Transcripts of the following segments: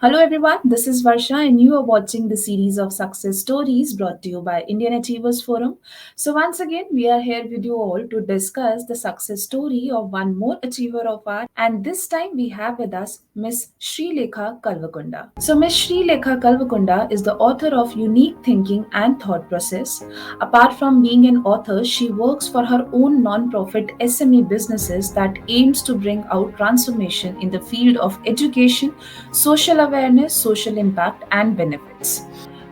Hello everyone, this is Varsha and you are watching the series of success stories brought to you by Indian Achievers Forum. So once again, we are here with you all to discuss the success story of one more achiever of ours, and this time we have with us Miss Srilekha Kalvakunda. So Miss Srilekha Kalvakunda is the author of Unique Thinking and Thought Process. Apart from being an author, she works for her own non-profit SME businesses that aims to bring out transformation in the field of education, social awareness, social impact, and benefits.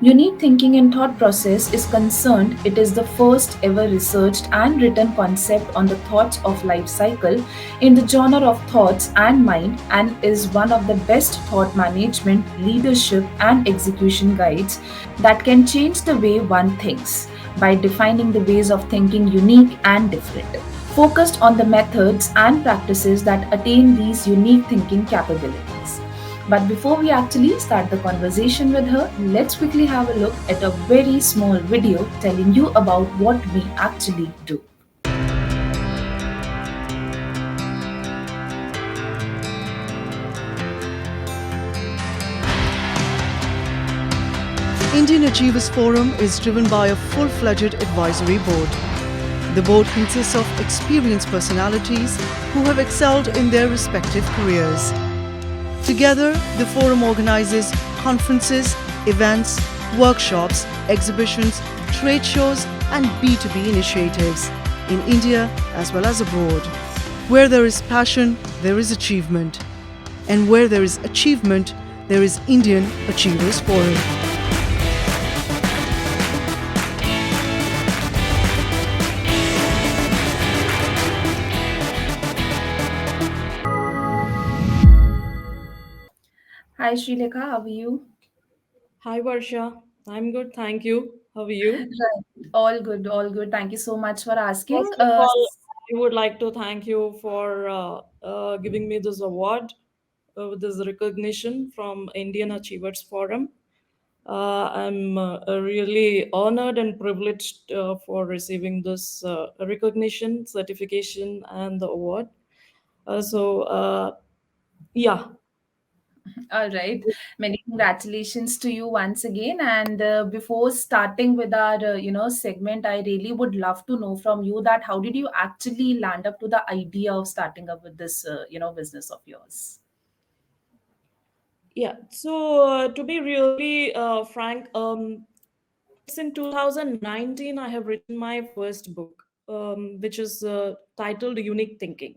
Unique thinking and thought process is concerned, it is the first ever researched and written concept on the thoughts of life cycle in the genre of thoughts and mind, and is one of the best thought management, leadership, and execution guides that can change the way one thinks by defining the ways of thinking unique and different, focused on the methods and practices that attain these unique thinking capabilities. But before we actually start the conversation with her, let's quickly have a look at a very small video telling you about what we actually do. Indian Achievers Forum is driven by a full-fledged advisory board. The board consists of experienced personalities who have excelled in their respective careers. Together, the forum organizes conferences, events, workshops, exhibitions, trade shows, and B2B initiatives in India as well as abroad. Where there is passion, there is achievement. And where there is achievement, there is Indian Achievers Forum. Hi Srilekha, how are you? Hi Varsha, I'm good, thank you. How are you? Right. All good, all good. Thank you so much for asking. First of all, I would like to thank you for giving me this award, with this recognition from Indian Achievers Forum. I'm really honored and privileged for receiving this recognition, certification, and the award. So, yeah, All right. Many congratulations to you once again. And before starting with our, segment, I really would love to know from you that how did you actually land up to the idea of starting up with this, business of yours? yeah. So, to be really frank, it's in 2019 I have written my first book, which is titled Unique Thinking.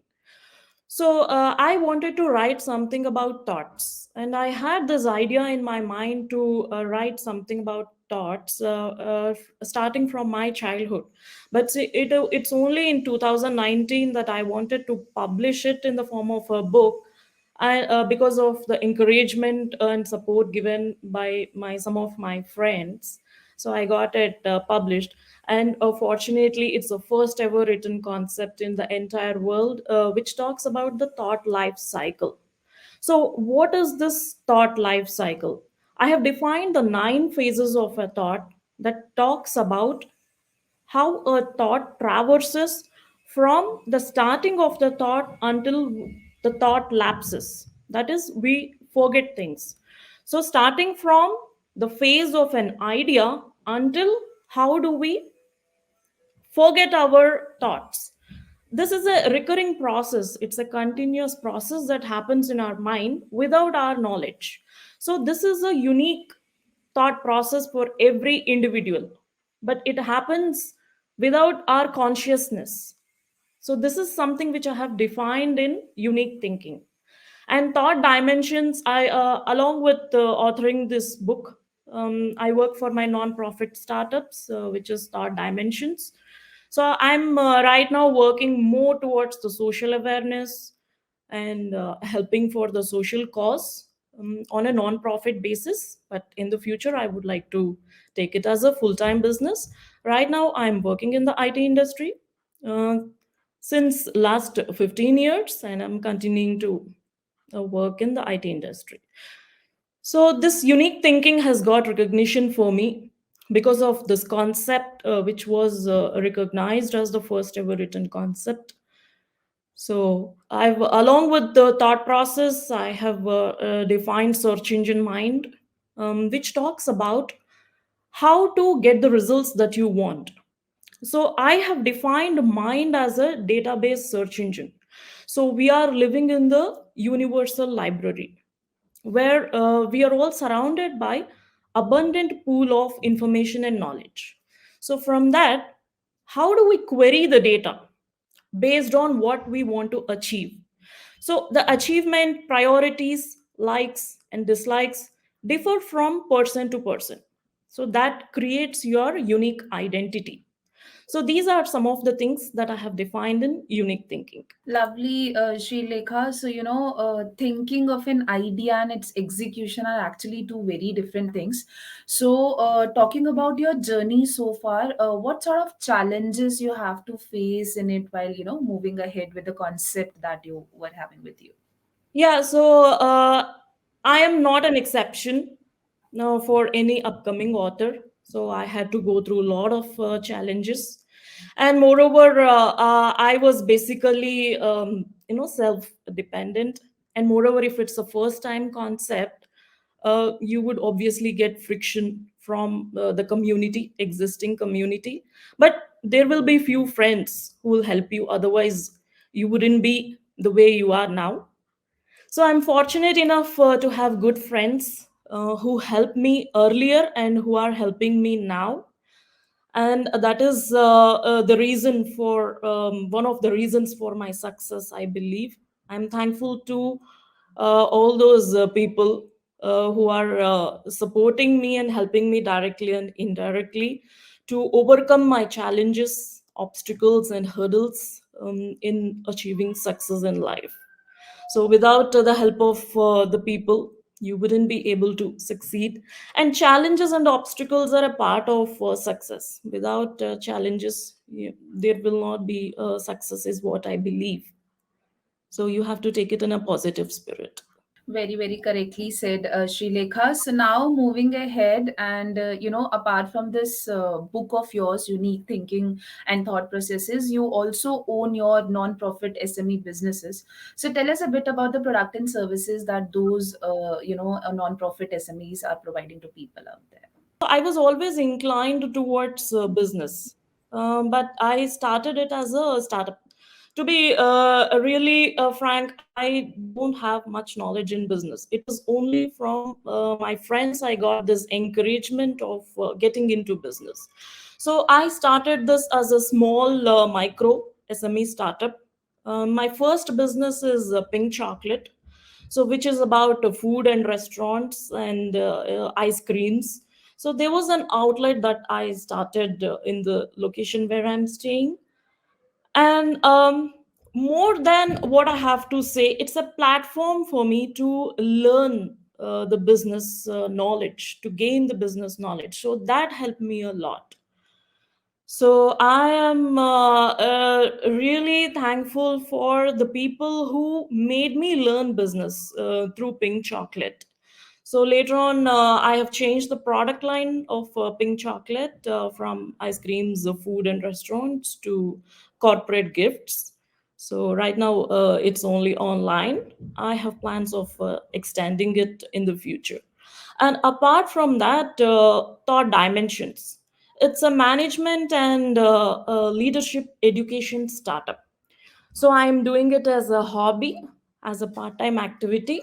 So I wanted to write something about thoughts, and I had this idea in my mind to write something about thoughts, starting from my childhood. But see, it's only in 2019 that I wanted to publish it in the form of a book. Because of the encouragement and support given by my some of my friends, so I got it published. And fortunately, it's the first ever written concept in the entire world, which talks about the thought life cycle. So, what is this thought life cycle? I have defined the 9 phases of a thought that talks about how a thought traverses from the starting of the thought until the thought lapses. That is, we forget things. So, starting from the phase of an idea until how do we forget our thoughts. This is a recurring process, it's a continuous process that happens in our mind without our knowledge. So, this is a unique thought process for every individual, but it happens without our consciousness. So, this is something which I have defined in unique thinking. And thought dimensions, I, along with authoring this book, I work for my non-profit startups, which is Thought Dimensions. So I'm right now working more towards the social awareness and helping for the social cause, on a non-profit basis. But in the future, I would like to take it as a full-time business. Right now, I'm working in the IT industry uh, since last 15 years, and I'm continuing to work in the IT industry. So this unique thinking has got recognition for me because of this concept, which was recognized as the first ever written concept. So I've, along with the thought process, I have defined search engine mind, which talks about how to get the results that you want. So I have defined mind as a database search engine. So we are living in the universal library where we are all surrounded by abundant pool of information and knowledge. So from that, how do we query the data based on what we want to achieve? So the achievement, priorities, likes and dislikes differ from person to person. So that creates your unique identity. So these are some of the things that I have defined in unique thinking. Lovely, Srilekha. So, thinking of an idea and its execution are actually two very different things. So, talking about your journey so far, what sort of challenges you have to face in it while, moving ahead with the concept that you were having with you? Yeah, so I am not an exception now for any upcoming author. So I had to go through a lot of challenges, and moreover, I was basically self-dependent. And moreover, if it's a first-time concept, you would obviously get friction from the community, existing community. But there will be few friends who will help you. Otherwise, you wouldn't be the way you are now. So I'm fortunate enough to have good friends who helped me earlier and who are helping me now. And that is the reason for one of the reasons for my success, I believe. I'm thankful to all those people who are supporting me and helping me directly and indirectly to overcome my challenges, obstacles, and hurdles in achieving success in life. So without the help of the people, you wouldn't be able to succeed. And challenges and obstacles are a part of success. Without challenges, there will not be success, is what I believe. So you have to take it in a positive spirit. Very, very correctly said, Srilekha. So now moving ahead, and apart from this book of yours, Unique Thinking and Thought Processes, you also own your non-profit SME businesses. So tell us a bit about the product and services that those, non-profit SMEs are providing to people out there. I was always inclined towards business, but I started it as a startup. To be really frank, I don't have much knowledge in business. It was only from my friends I got this encouragement of getting into business. So I started this as a small micro SME startup. My first business is Pink Chocolate, so which is about food and restaurants and ice creams. So there was an outlet that I started in the location where I'm staying. And more than what I have to say, it's a platform for me to learn the business knowledge, to gain the business knowledge. So that helped me a lot. So I am really thankful for the people who made me learn business through Pink Chocolate. So later on, I have changed the product line of Pink Chocolate from ice creams, food, and restaurants to corporate gifts. So right now, it's only online. I have plans of extending it in the future. And apart from that, thought dimensions. It's a management and leadership education startup. So I'm doing it as a hobby, as a part-time activity,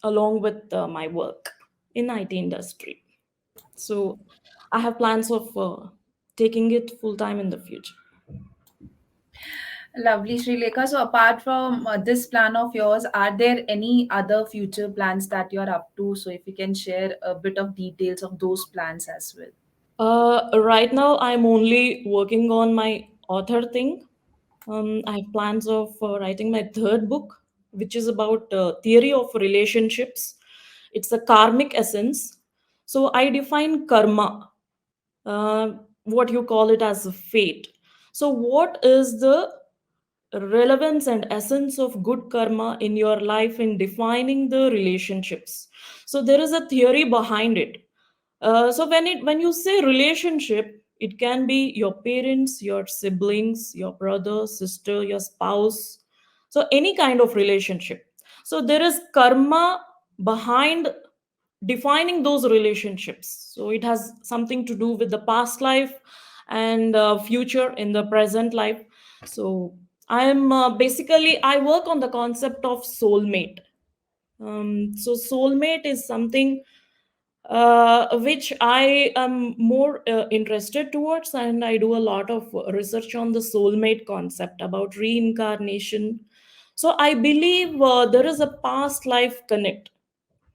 along with my work in IT industry. So I have plans of taking it full time in the future. Lovely, Srilekha. So, apart from this plan of yours, are there any other future plans that you're up to? So, if you can share a bit of details of those plans as well. Right now, I'm only working on my author thing. I have plans of writing my third book, which is about theory of relationships. It's a karmic essence. So I define karma, uh, what you call it as a fate. So what is the relevance and essence of good karma in your life in defining the relationships? So there is a theory behind it. So when you say relationship, it can be your parents, your siblings, your brother, sister, your spouse, So any kind of relationship. So there is karma behind defining those relationships. So it has something to do with the past life and future in the present life. So I am basically I work on the concept of soulmate. So soulmate is something which I am more interested towards, and I do a lot of research on the soulmate concept about reincarnation. So I believe there is a past life connect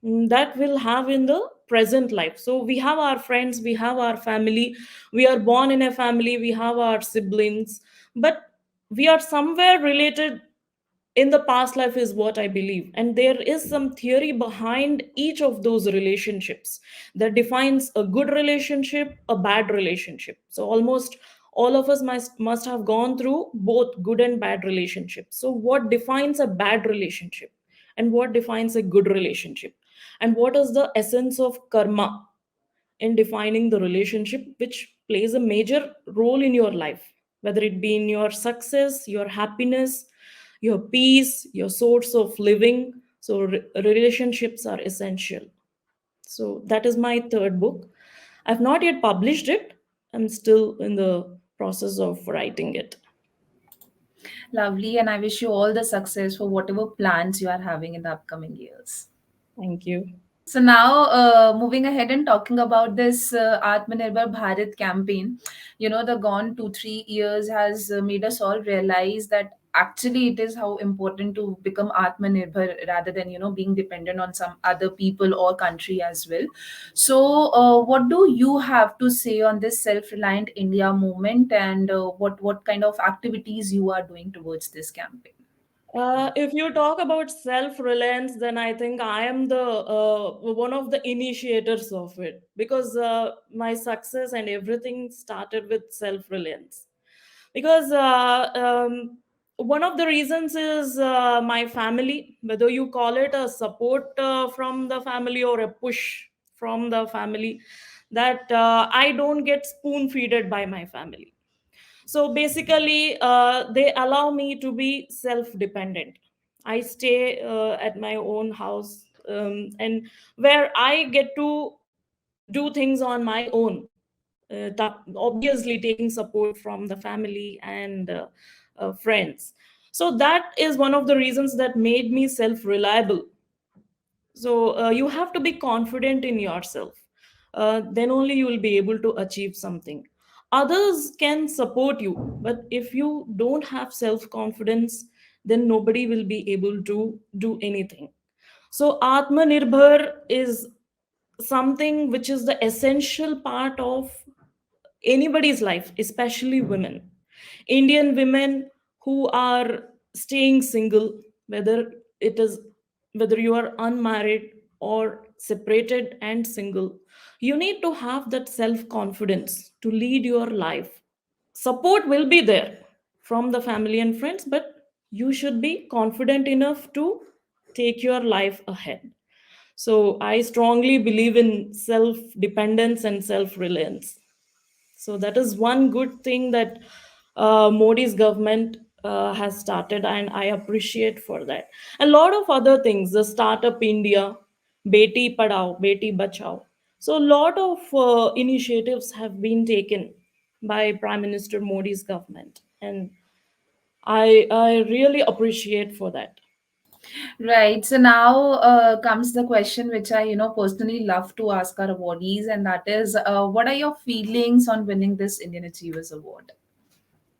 that we'll have in the present life. So we have our friends, we have our family, we are born in a family, we have our siblings, but we are somewhere related in the past life is what I believe. And there is some theory behind each of those relationships that defines a good relationship, a bad relationship. So almost all of us must have gone through both good and bad relationships. So what defines a bad relationship and what defines a good relationship, and what is the essence of karma in defining the relationship which plays a major role in your life, whether it be in your success, your happiness, your peace, your source of living. So relationships are essential. So that is my third book. I've not yet published it. I'm still in the process of writing it. Lovely, and I wish you all the success for whatever plans you are having in the upcoming years. Thank you. So now, moving ahead and talking about this Atmanirbhar Bharat campaign, the gone 2-3 years has made us all realize that actually it is how important to become Atmanirbhar rather than being dependent on some other people or country as well. So, what do you have to say on this self-reliant India movement, and what kind of activities you are doing towards this campaign? If you talk about self-reliance, then I think I am the one of the initiators of it, because my success and everything started with self-reliance. Because one of the reasons is my family, whether you call it a support from the family or a push from the family, that I don't get spoon-feeded by my family. So basically, they allow me to be self dependent. I stay at my own house, and where I get to do things on my own, obviously taking support from the family and friends. So that is one of the reasons that made me self reliable. So you have to be confident in yourself. Then only you will be able to achieve something. Others can support you, but if you don't have self confidence, then nobody will be able to do anything. So Atmanirbhar is something which is the essential part of anybody's life, especially women. Indian women who are staying single, whether it is whether you are unmarried or separated and single, you need to have that self confidence to lead your life. Support will be there from the family and friends, but you should be confident enough to take your life ahead. So I strongly believe in self dependence and self reliance. So that is one good thing that Modi's government has started, and I appreciate for that. A lot of other things, the Startup India, Beti Padhao, Beti Bachao. So a lot of initiatives have been taken by Prime Minister Modi's government, and I really appreciate for that. Right. So now comes the question which I, personally love to ask our awardees, and that is, what are your feelings on winning this Indian Achievers Award?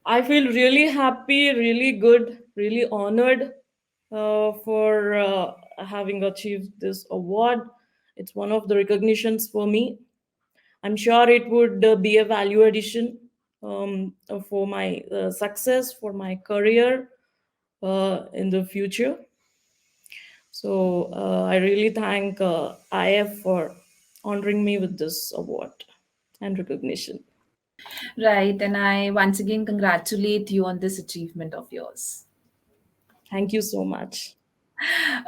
I feel really happy, really good, really honored for having achieved this award. It's one of the recognitions for me. I'm sure it would be a value addition for my success, for my career in the future. So I really thank IF for honoring me with this award and recognition. Right. And I once again congratulate you on this achievement of yours. Thank you so much.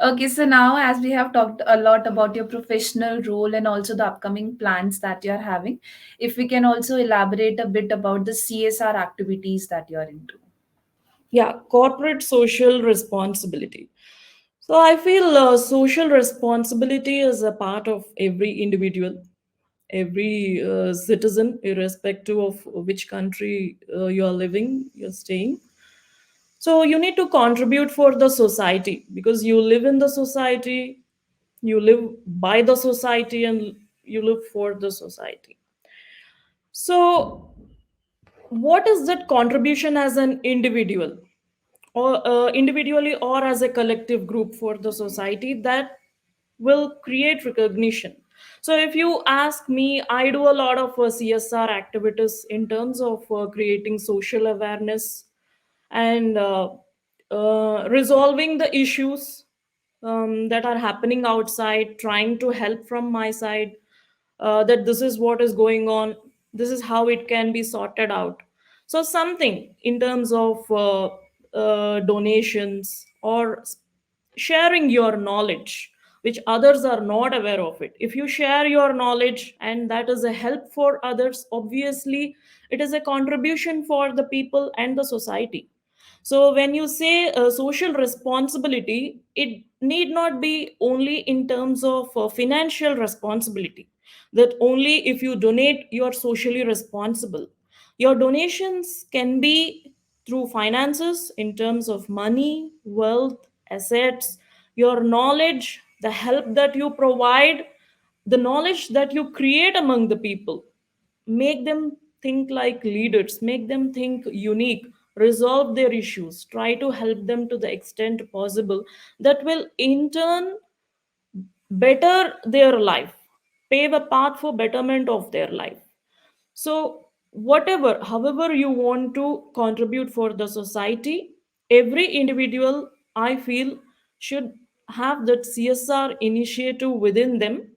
Okay. So now, as we have talked a lot about your professional role and also the upcoming plans that you're having, if we can also elaborate a bit about the CSR activities that you're into. Yeah, corporate social responsibility. So I feel social responsibility is a part of every individual, every citizen, irrespective of which country you are living, you're staying. So you need to contribute for the society because you live in the society, you live by the society, and you live for the society. So, what is that contribution as an individual, or individually or as a collective group for the society that will create recognition? So if you ask me, I do a lot of CSR activities in terms of creating social awareness and resolving the issues that are happening outside, trying to help from my side, that this is what is going on, this is how it can be sorted out. So something in terms of donations or sharing your knowledge which others are not aware of it. If you share your knowledge and that is a help for others, obviously it is a contribution for the people and the society. So when you say social responsibility, it need not be only in terms of financial responsibility, that only if you donate you are socially responsible. Your donations can be through finances, in terms of money, wealth, assets, your knowledge, the help that you provide, the knowledge that you create among the people. Make them think like leaders, make them think unique, resolve their issues, try to help them to the extent possible. That will in turn better their life, pave a path for betterment of their life. So whatever, however you want to contribute for the society, every individual, I feel, should have that CSR initiative within them.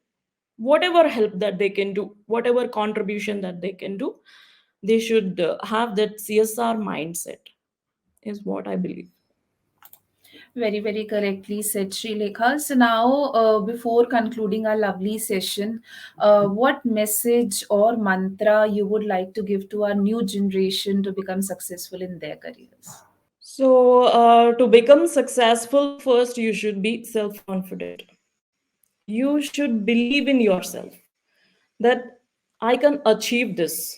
Whatever help that they can do, whatever contribution that they can do, they should have that CSR mindset, is what I believe. Very, very correctly said, Srilekha. So now, before concluding our lovely session, what message or mantra you would like to give to our new generation to become successful in their careers? So to become successful, first you should be self confident. You should believe in yourself that I can achieve this.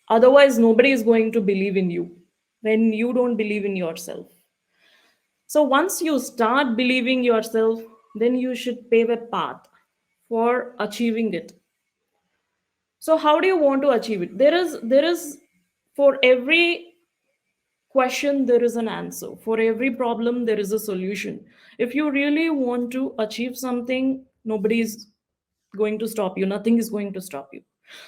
Otherwise, nobody is going to believe in you when you don't believe in yourself. So once you start believing yourself, then you should pave a path for achieving it. So how do you want to achieve it? There is for every question there is an answer. For every problem there is a solution. If you really want to achieve something, nobody is going to stop you, nothing is going to stop you.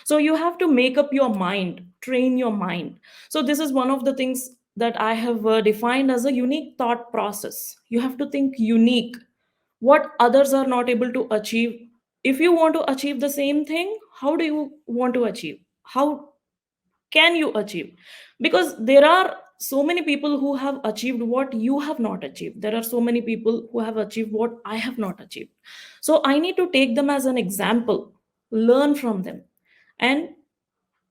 So you have to make up your mind, train your mind. So this is one of the things that I have defined as a unique thought process. You have to think unique, what others are not able to achieve. If you want to achieve the same thing, how do you want to achieve? How can you achieve? Because there are so many people who have achieved what you have not achieved. There are so many people who have achieved what I have not achieved. So I need to take them as an example, learn from them, and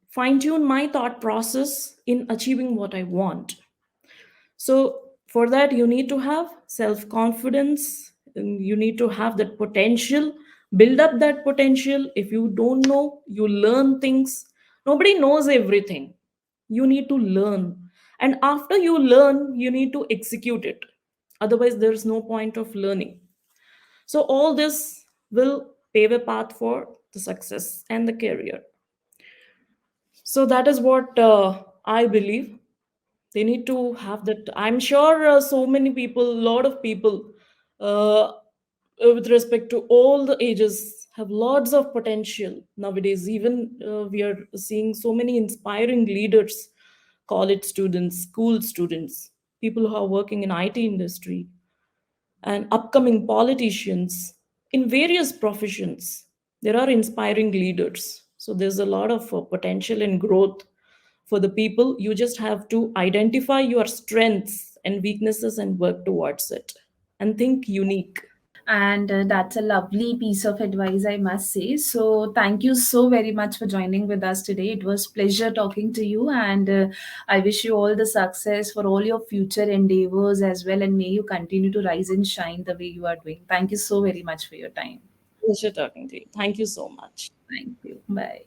fine tune my thought process in achieving what I want. So for that you need to have self confidence, you need to have that potential, build up that potential. If you don't know, you learn things. Nobody knows everything, you need to learn, and after you learn you need to execute it. Otherwise there's no point of learning. So all this will pave a path for the success and the career. So that is what I believe. They need to have that. I'm sure so many people, a lot of people, uh, with respect to all the ages, have lots of potential nowadays. Even we are seeing so many inspiring leaders, college students, school students, people who are working in IT industry, and upcoming politicians in various professions. There are inspiring leaders. So there's a lot of potential and growth for the people. You just have to identify your strengths and weaknesses and work towards it, and think unique. And that's a lovely piece of advice, I must say. So thank you so very much for joining with us today. It was pleasure talking to you, and I wish you all the success for all your future endeavors as well, and may you continue to rise and shine the way you are doing. Thank you so very much for your time. Pleasure talking to you. Thank you so much. Thank you. Bye.